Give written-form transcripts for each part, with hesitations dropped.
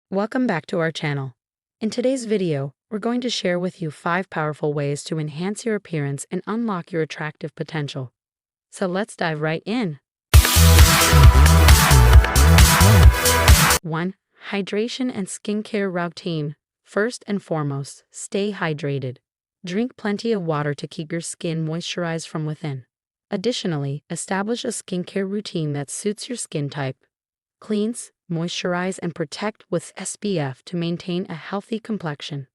Welcome back to our channel. In today's video, we're going to share with you 5 powerful ways to enhance your appearance and unlock your attractive potential. So let's dive right in. 1. Hydration and skincare routine. First and foremost, stay hydrated. Drink plenty of water to keep your skin moisturized from within. Additionally, establish a skincare routine that suits your skin type. Cleanse, moisturize, and protect with SPF to maintain a healthy complexion.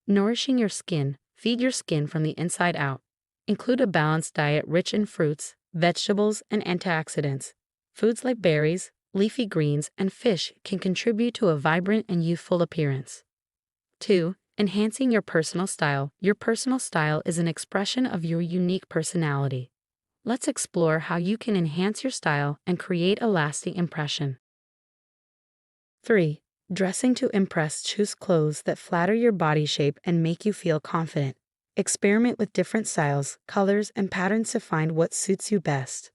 Nourishing your skin. Feed your skin from the inside out. Include a balanced diet rich in fruits, vegetables, and antioxidants. Foods like berries, leafy greens, and fish can contribute to a vibrant and youthful appearance. 2. Enhancing your personal style. Your personal style is an expression of your unique personality. Let's explore how you can enhance your style and create a lasting impression. 3. Dressing to impress. Choose clothes that flatter your body shape and make you feel confident. Experiment with different styles, colors, and patterns to find what suits you best.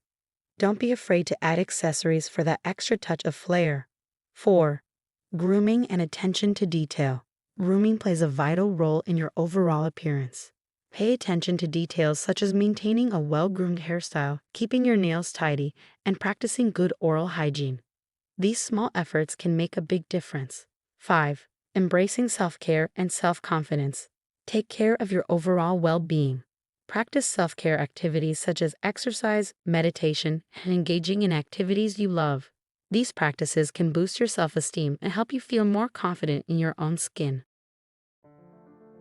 Don't be afraid to add accessories for that extra touch of flair. 4. Grooming and attention to detail. Grooming plays a vital role in your overall appearance. Pay attention to details such as maintaining a well-groomed hairstyle, keeping your nails tidy, and practicing good oral hygiene. These small efforts can make a big difference. 5. Embracing self-care and self-confidence. Take care of your overall well-being. Practice self-care activities such as exercise, meditation, and engaging in activities you love. These practices can boost your self-esteem and help you feel more confident in your own skin.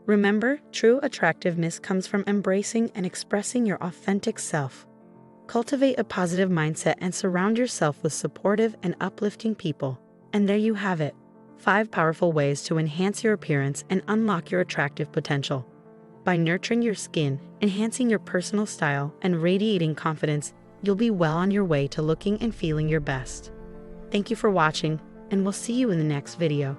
Remember, true attractiveness comes from embracing and expressing your authentic self. Cultivate a positive mindset and surround yourself with supportive and uplifting people. And there you have it, 5 powerful ways to enhance your appearance and unlock your attractive potential. By nurturing your skin, enhancing your personal style, and radiating confidence, you'll be well on your way to looking and feeling your best. Thank you for watching, and we'll see you in the next video.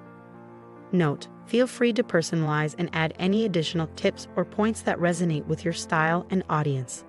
Note, feel free to personalize and add any additional tips or points that resonate with your style and audience.